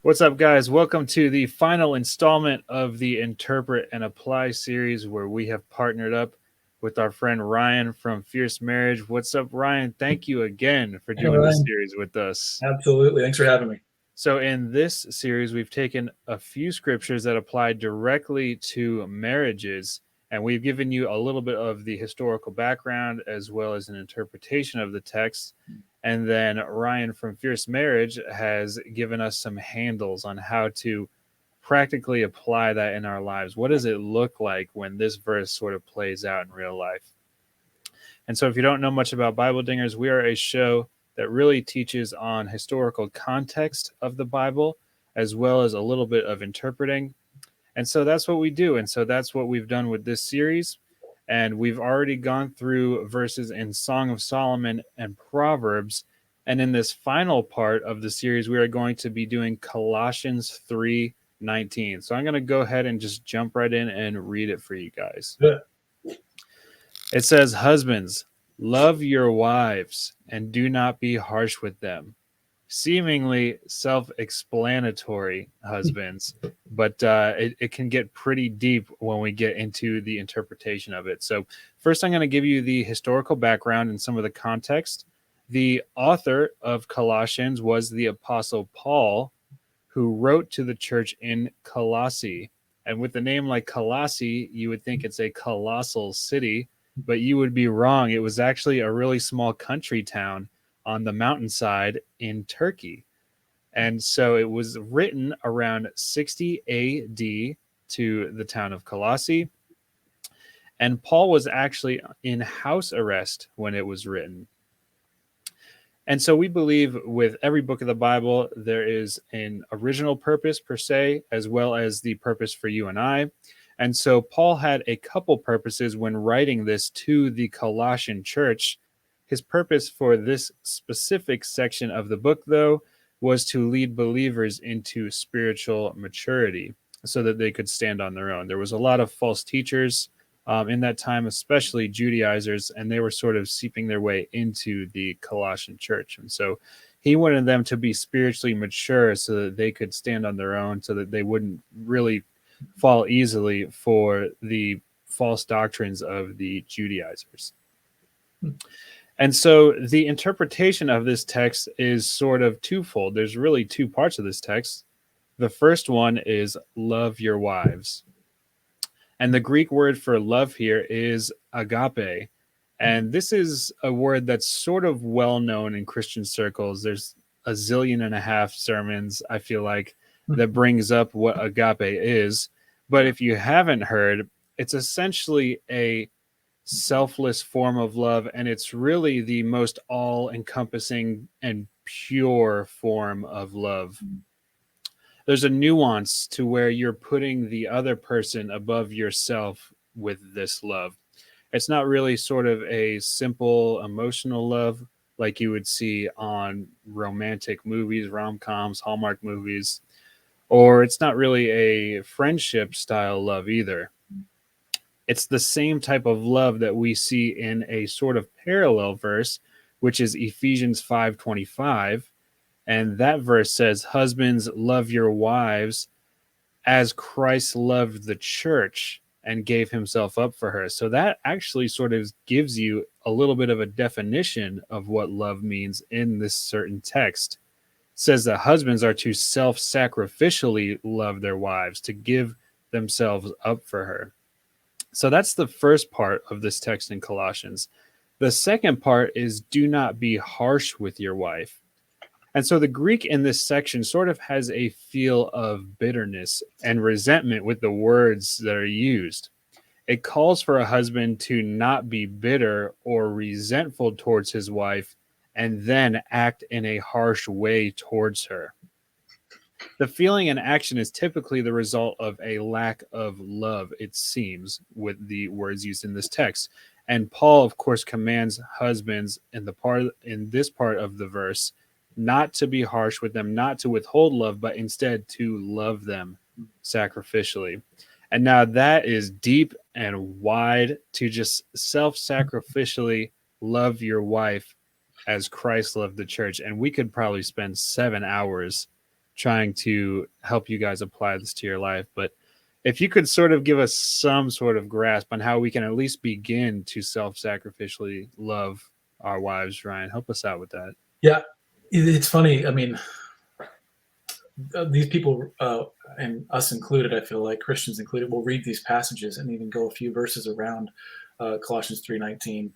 What's up, guys? Welcome to the final installment of the Interpret and Apply series, where we have partnered up with our friend Ryan from Fierce Marriage. What's up, Ryan? Thank you again for Hey, doing this Ryan. series with us. Absolutely. Thanks for having me. So, in this series, we've taken a few scriptures that apply directly to marriages, and we've given you a little bit of the historical background as well as an interpretation of the text. And then Ryan from Fierce Marriage has given us some handles on how to practically apply that in our lives. What does it look like when this verse sort of plays out in real life? And so, if you don't know much about Bible Dingers, we are a show that really teaches on historical context of the Bible, as well as a little bit of interpreting. And so that's what we do. And so that's what we've done with this series. And we've already gone through verses in Song of Solomon and Proverbs. And in this final part of the series, we are going to be doing Colossians 3:19. So I'm going to go ahead and just jump right in and read it for you guys. Good. It says, Husbands, love your wives and do not be harsh with them. Seemingly self-explanatory, husbands, but it can get pretty deep when we get into the interpretation of it. So first, I'm going to give you the historical background and some of the context. The author of Colossians was the Apostle Paul, who wrote to the church in Colossae. And with the name like Colossae, you would think it's a colossal city, but you would be wrong. It was actually a really small country town on the mountainside in Turkey. And so it was written around 60 AD to the town of Colossae. And Paul was actually in house arrest when it was written. And so we believe with every book of the Bible, there is an original purpose per se, as well as the purpose for you and I. And so Paul had a couple purposes when writing this to the Colossian church. His purpose for this specific section of the book, though, was to lead believers into spiritual maturity so that they could stand on their own. There was a lot of false teachers in that time, especially Judaizers, and they were sort of seeping their way into the Colossian church. And so he wanted them to be spiritually mature so that they could stand on their own, so that they wouldn't really fall easily for the false doctrines of the Judaizers. And so the interpretation of this text is sort of twofold. There's really two parts of this text. The first one is love your wives. And the Greek word for love here is agape. And this is a word that's sort of well known in Christian circles. There's a zillion and a half sermons, I feel like, that brings up what agape is. But if you haven't heard, it's essentially a selfless form of love, and it's really the most all-encompassing and pure form of love. There's a nuance to where you're putting the other person above yourself with this love. It's not really sort of a simple emotional love like you would see on romantic movies, rom-coms, Hallmark movies, or it's not really a friendship style love either. It's the same type of love that we see in a sort of parallel verse, which is Ephesians 5:25. And that verse says, Husbands, love your wives as Christ loved the church and gave himself up for her. So that actually sort of gives you a little bit of a definition of what love means in this certain text. It says that husbands are to self-sacrificially love their wives, to give themselves up for her. So that's the first part of this text in Colossians. The second part is do not be harsh with your wife. And so the Greek in this section sort of has a feel of bitterness and resentment with the words that are used. It calls for a husband to not be bitter or resentful towards his wife and then act in a harsh way towards her. The feeling and action is typically the result of a lack of love, it seems, with the words used in this text. And Paul, of course, commands husbands in this part of the verse not to be harsh with them, not to withhold love, but instead to love them sacrificially. And now that is deep and wide, to just self-sacrificially love your wife as Christ loved the church. And we could probably spend 7 hours trying to help you guys apply this to your life. But if you could sort of give us some sort of grasp on how we can at least begin to self-sacrificially love our wives, Ryan, help us out with that. Yeah, it's funny. I mean, these people, and us included, I feel like Christians included, will read these passages and even go a few verses around Colossians 3:19,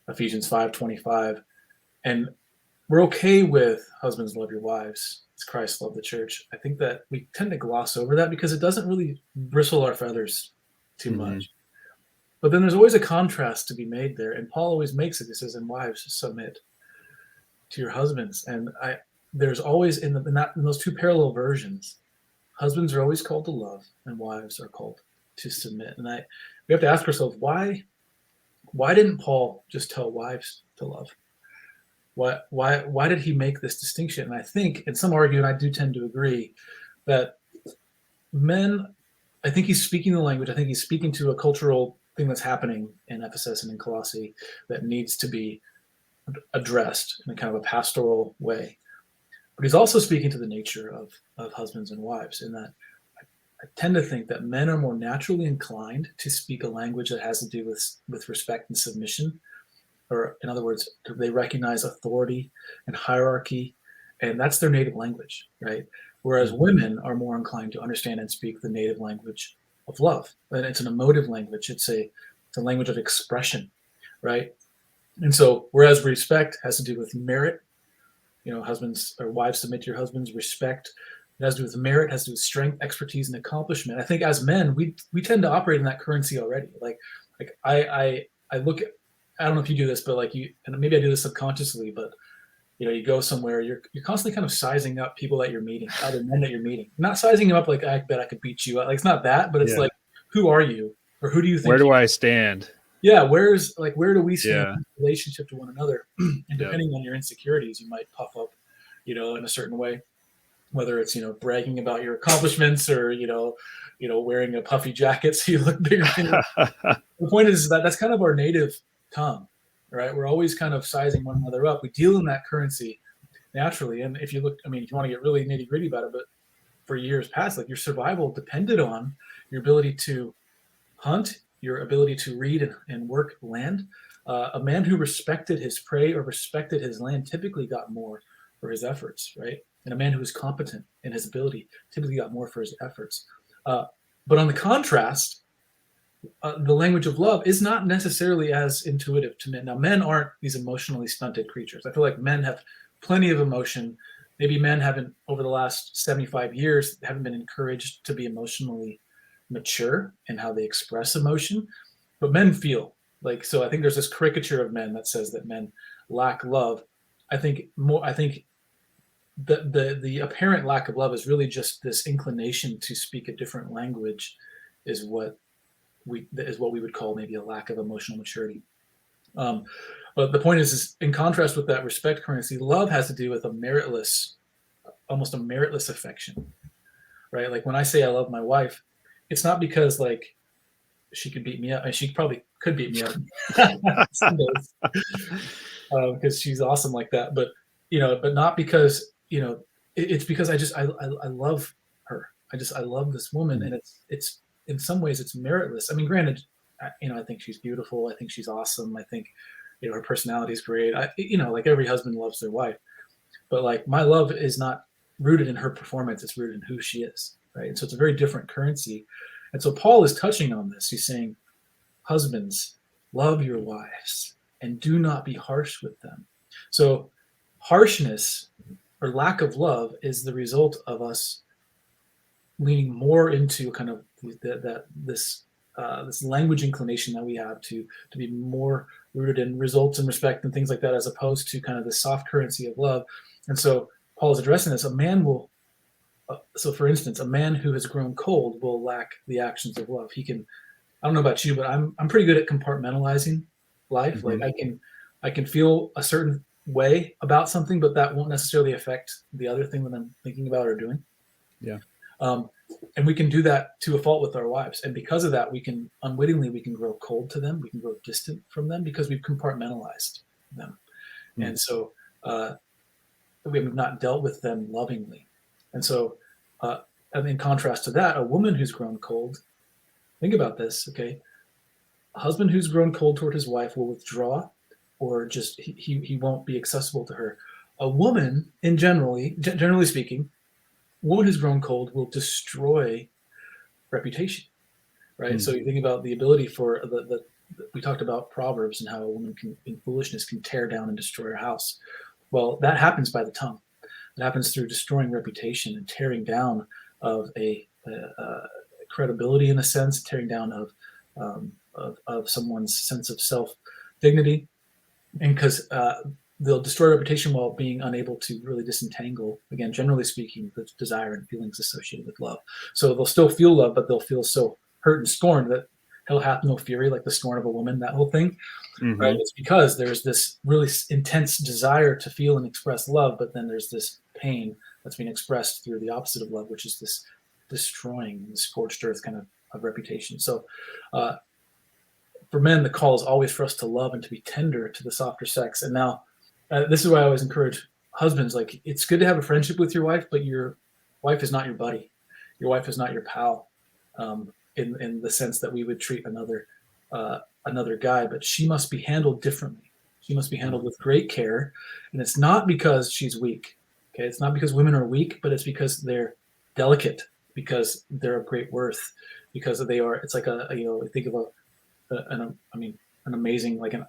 Ephesians 5:25, and we're okay with husbands love your wives as Christ loved the church. I think that we tend to gloss over that because it doesn't really bristle our feathers too much. But then there's always a contrast to be made there, and Paul always makes it. He says, "And wives, submit to your husbands." And there's always in those two parallel versions, husbands are always called to love, and wives are called to submit. And we have to ask ourselves, why didn't Paul just tell wives to love? Why did he make this distinction? And I think, and some argue, and I do tend to agree, that men, I think he's speaking the language. I think he's speaking to a cultural thing that's happening in Ephesus and in Colossae that needs to be addressed in a kind of a pastoral way. But he's also speaking to the nature of husbands and wives, in that I tend to think that men are more naturally inclined to speak a language that has to do with respect and submission. Or in other words, they recognize authority and hierarchy, and that's their native language, right? Whereas women are more inclined to understand and speak the native language of love. And it's an emotive language. It's a language of expression, right? And so, whereas respect has to do with merit, husbands or wives submit to your husbands, respect, it has to do with merit, has to do with strength, expertise, and accomplishment. I think as men, we tend to operate in that currency already. Like I look at, I don't know if you do this, but and maybe I do this subconsciously, but you go somewhere, you're constantly kind of sizing up people that you're meeting, other men that you're meeting. Not sizing them up like, I bet I could beat you. Like, it's not that, but it's like, who are you? Or who do you think? Where do I stand? Yeah, where do we stand in relationship to one another? And depending on your insecurities, you might puff up, in a certain way, whether it's, bragging about your accomplishments or, wearing a puffy jacket so you look bigger than you. The point is that that's kind of our native tongue, right? We're always kind of sizing one another up. We deal in that currency naturally. And if you look, if you want to get really nitty gritty about it, but for years past, your survival depended on your ability to hunt, your ability to read and work land. A man who respected his prey or respected his land typically got more for his efforts, right? And a man who was competent in his ability typically got more for his efforts. But on the contrast, the language of love is not necessarily as intuitive to men. Now, men aren't these emotionally stunted creatures. I feel like men have plenty of emotion. Maybe men haven't, over the last 75 years, haven't been encouraged to be emotionally mature in how they express emotion, but men feel so I think there's this caricature of men that says that men lack love. I think the apparent lack of love is really just this inclination to speak a different language is what we would call maybe a lack of emotional maturity. But the point is in contrast with that respect currency, love has to do with almost a meritless affection, right? Like when I say I love my wife, it's not because she could beat me up. And she probably could beat me up because she's awesome like that. But but not because it's because I love her. I love this woman, and it's in some ways it's meritless. Granted, I think she's beautiful. I think she's awesome. I think her personality is great. Like every husband loves their wife, but my love is not rooted in her performance. It's rooted in who she is, right? And so it's a very different currency. And so Paul is touching on this. He's saying, husbands, love your wives and do not be harsh with them. So harshness or lack of love is the result of us leaning more into kind of this language inclination that we have to be more rooted in results and respect and things like that, as opposed to kind of the soft currency of love. And so Paul is addressing this. A man will, so for instance, a man who has grown cold will lack the actions of love. He can, I don't know about you, but I'm pretty good at compartmentalizing life. Mm-hmm. Like I can feel a certain way about something, but that won't necessarily affect the other thing that I'm thinking about or doing. Yeah. And we can do that to a fault with our wives. And because of that, we can grow cold to them. We can grow distant from them because we've compartmentalized them. And so we have not dealt with them lovingly. And so, and in contrast to that, a woman who's grown cold, think about this, okay? A husband who's grown cold toward his wife will withdraw, or just he won't be accessible to her. A woman, generally speaking, a woman who's grown cold will destroy reputation, right? So you think about the ability for we talked about Proverbs and how a woman can, in foolishness, can tear down and destroy her house. Well, that happens by the tongue. It happens through destroying reputation and tearing down of a credibility, in a sense, tearing down of someone's sense of self dignity, and because they'll destroy reputation while being unable to really disentangle, again, generally speaking, the desire and feelings associated with love. So they'll still feel love, but they'll feel so hurt and scorned that hell hath no fury, like the scorn of a woman, that whole thing. Mm-hmm. Right? It's because there's this really intense desire to feel and express love, but then there's this pain that's being expressed through the opposite of love, which is this destroying, the scorched earth kind of reputation. So for men, the call is always for us to love and to be tender to the softer sex. And now, this is why I always encourage husbands, like, it's good to have a friendship with your wife, but your wife is not your buddy. Your wife is not your pal, in the sense that we would treat another guy, but she must be handled differently. She must be handled with great care. And it's not because she's weak. Okay. It's not because women are weak, but it's because they're delicate, because they're of great worth, because they are, it's like think of an amazing, like I'm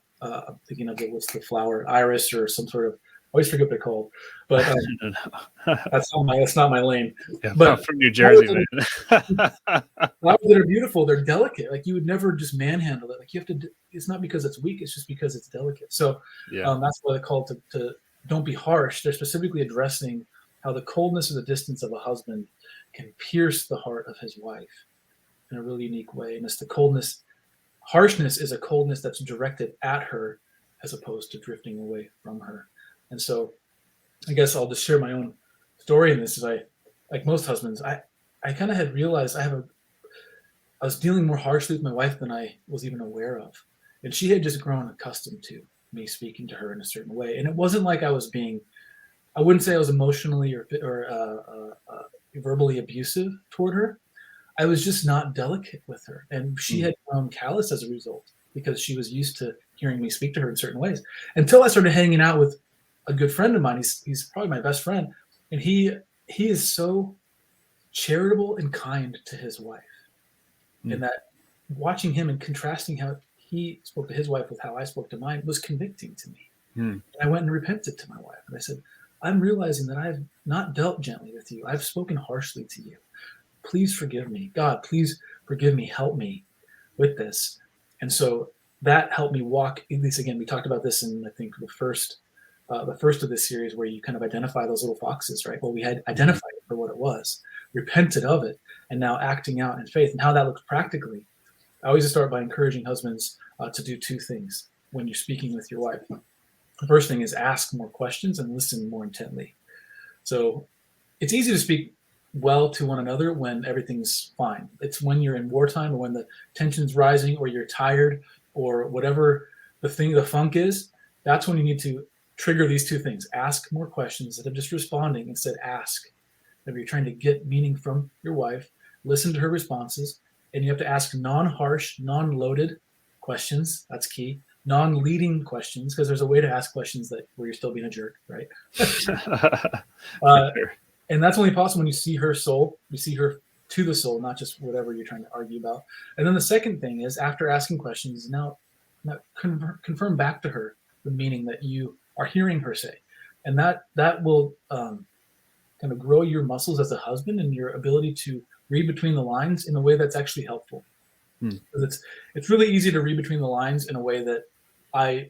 thinking of what's the flower, iris, or some sort of, I always forget what they're called, but that's not my lane. Yeah, but from New Jersey, man. Flowers that are beautiful, they're delicate. Like, you would never just manhandle it. Like, you have to. It's not because it's weak; it's just because it's delicate. So that's why they call it to don't be harsh. They're specifically addressing how the coldness or the distance of a husband can pierce the heart of his wife in a really unique way. And it's the coldness. Harshness is a coldness that's directed at her, as opposed to drifting away from her. And so, I guess I'll just share my own story in this. Is like most husbands, I kind of had realized I was dealing more harshly with my wife than I was even aware of. And she had just grown accustomed to me speaking to her in a certain way. And it wasn't like I wouldn't say I was emotionally or verbally abusive toward her. I was just not delicate with her. And she had grown callous as a result, because she was used to hearing me speak to her in certain ways. Until I started hanging out with a good friend of mine. He's probably my best friend. And he is so charitable and kind to his wife. And that, watching him and contrasting how he spoke to his wife with how I spoke to mine, was convicting to me. And I went and repented to my wife. And I said, I'm realizing that I've not dealt gently with you. I've spoken harshly to you. Please forgive me. God, please forgive me. Help me with this. And so that helped me walk, at least, again, we talked about this in, I think, the first of this series, where you kind of identify those little foxes, right? Well, we had identified it for what it was, repented of it, and now acting out in faith. And how that looks practically, I always start by encouraging husbands to do two things when you're speaking with your wife. The first thing is ask more questions and listen more intently. So it's easy to speak well to one another when everything's fine. It's when you're in wartime, or when the tension's rising, or you're tired, or whatever the funk is. That's when you need to trigger these two things. Ask more questions instead of just responding. Instead, ask. If you're trying to get meaning from your wife, listen to her responses, and you have to ask non-harsh, non-loaded questions. That's key. Non-leading questions, because there's a way to ask questions where you're still being a jerk, right? And that's only possible when you see her soul. You see her to the soul, not just whatever you're trying to argue about. And then the second thing is, after asking questions, now confirm back to her the meaning that you are hearing her say. And that will kind of grow your muscles as a husband, and your ability to read between the lines in a way that's actually helpful. Because it's really easy to read between the lines in a way that I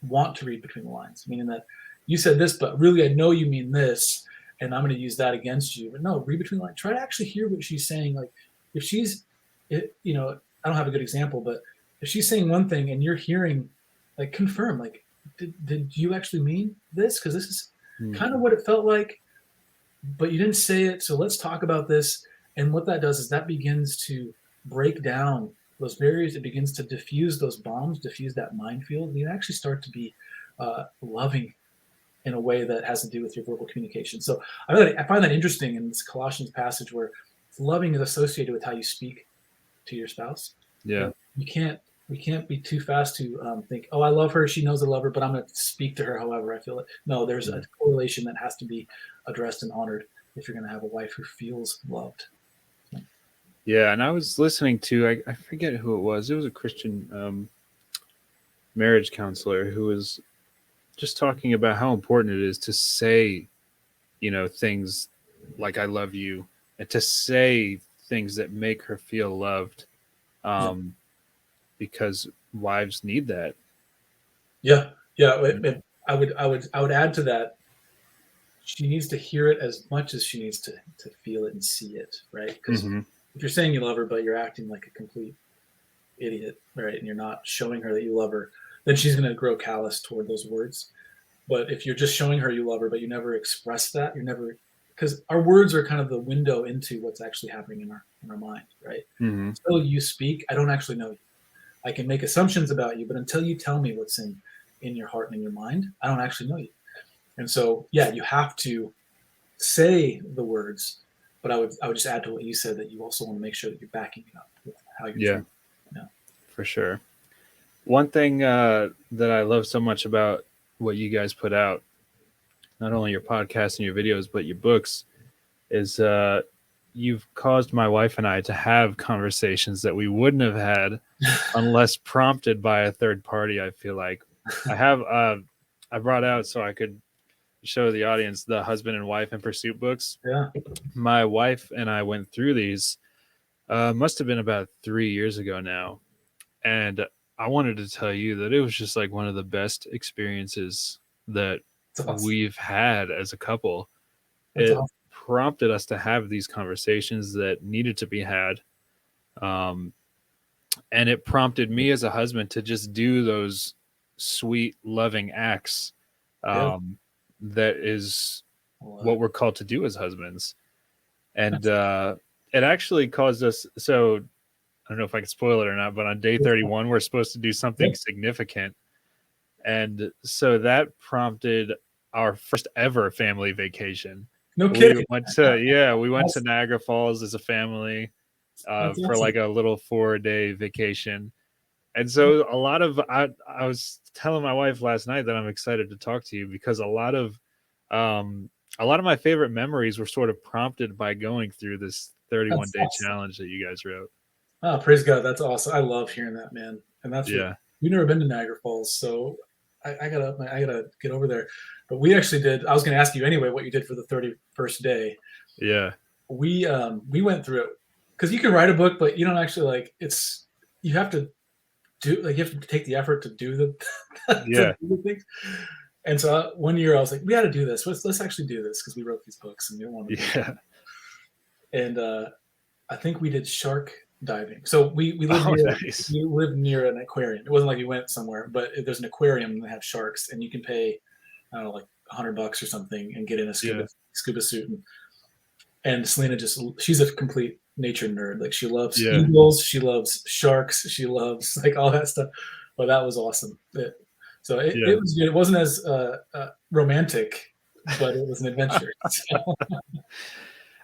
want to read between the lines, meaning that you said this, but really I know you mean this, and I'm going to use that against you. But no, read between the lines. Try to actually hear what she's saying. Like, if she's, I don't have a good example, but if she's saying one thing and you're hearing, like, confirm, like, did you actually mean this? Because this is kind of what it felt like, but you didn't say it. So let's talk about this. And what that does is that begins to break down those barriers. It begins to diffuse those bombs, diffuse that minefield. And you actually start to be loving in a way that has to do with your verbal communication. So I find that interesting in this Colossians passage where loving is associated with how you speak to your spouse. Yeah. You can't we can't be too fast to think, oh, I love her, she knows I love her, but I'm going to speak to her however I feel it. No, there's a correlation that has to be addressed and honored if you're going to have a wife who feels loved. Yeah, and I was listening to, I forget who it was. It was a Christian marriage counselor who was just talking about how important it is to say, things like "I love you" and to say things that make her feel loved, Yeah. because wives need that. Yeah. I would add to that. She needs to hear it as much as she needs to feel it and see it, right? Because if you're saying you love her, but you're acting like a complete idiot, right, and you're not showing her that you love her, then she's going to grow callous toward those words. But if you're just showing her you love her, but you never express that, because our words are kind of the window into what's actually happening in our mind, right? Until you speak, I don't actually know you. I can make assumptions about you, but until you tell me what's in your heart and in your mind, I don't actually know you. And so, yeah, you have to say the words, but I would just add to what you said that you also want to make sure that you're backing it up with how you're treating. For sure. One thing that I love so much about what you guys put out, not only your podcast and your videos, but your books, is you've caused my wife and I to have conversations that we wouldn't have had unless prompted by a third party. I feel like I brought out so I could show the audience the Husband and Wife in Pursuit books. Yeah. My wife and I went through these, must have been about 3 years ago now. And I wanted to tell you that it was just like one of the best experiences that we've had as a couple. It prompted us to have these conversations that needed to be had. And it prompted me as a husband to just do those sweet, loving acts. That is what we're called to do as husbands. And it actually caused us. So I don't know if I can spoil it or not, but on day 31, we're supposed to do something significant. And so that prompted our first ever family vacation. No kidding. We went to Niagara Falls as a family for like a little 4-day vacation. And so I was telling my wife last night that I'm excited to talk to you because a lot of my favorite memories were sort of prompted by going through this 31-day challenge that you guys wrote. Oh, praise God. That's awesome. I love hearing that, man. And that's we've never been to Niagara Falls, so I gotta get over there. But we actually did. I was going to ask you anyway what you did for the 31st day. Yeah. We went through it because you can write a book, but you don't actually you have to you have to take the effort to do the things. And so one year I was like, we got to do this. Let's actually do this because we wrote these books and we don't want to. Yeah. And I think we did shark diving. So we lived near an aquarium. It wasn't like we went somewhere, but there's an aquarium that has sharks, and you can pay, I don't know, like $100 or something, and get in a scuba suit. And Selena she's a complete nature nerd. Like she loves eagles, she loves sharks, she loves like all that stuff. Well, that was awesome. It was good. It wasn't as romantic, but it was an adventure. So.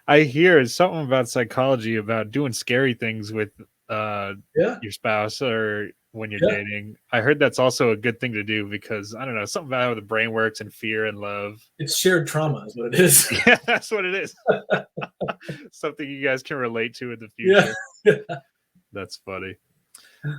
I hear something about psychology about doing scary things with your spouse or when you're dating. I heard that's also a good thing to do because I don't know, something about how the brain works and fear and love. It's shared trauma is what it is. Yeah, that's what it is. Something you guys can relate to in the future. Yeah. That's funny.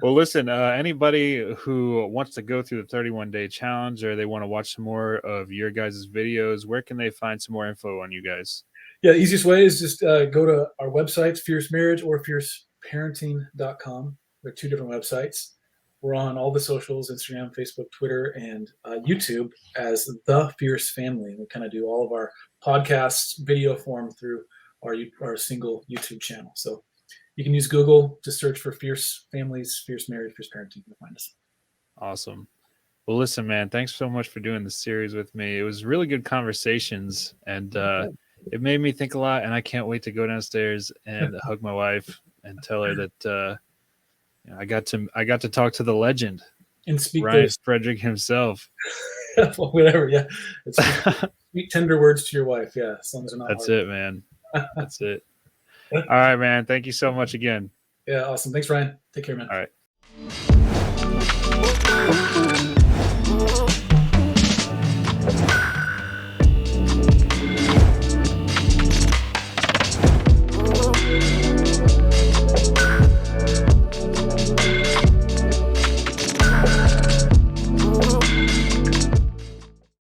Well, listen, anybody who wants to go through the 31-day challenge or they want to watch some more of your guys' videos, where can they find some more info on you guys? Yeah, the easiest way is just go to our websites, Fierce Marriage or fierceparenting.com. They're two different websites. We're on all the socials, Instagram, Facebook, Twitter, and YouTube as The Fierce Family. We kind of do all of our podcasts, video form through our single YouTube channel. So you can use Google to search for Fierce Families, Fierce Marriage, Fierce Parenting to find us. Awesome. Well, listen, man, thanks so much for doing this series with me. It was really good conversations, and it made me think a lot, and I can't wait to go downstairs and hug my wife and tell her that I got to talk to the legend, and speak Ryan Frederick himself. Whatever. Yeah. It's sweet, tender words to your wife. Yeah. As long as they're not That's hard. it, man. That's it. All right, man. Thank you so much again. Yeah. Awesome. Thanks, Ryan. Take care, man. All right.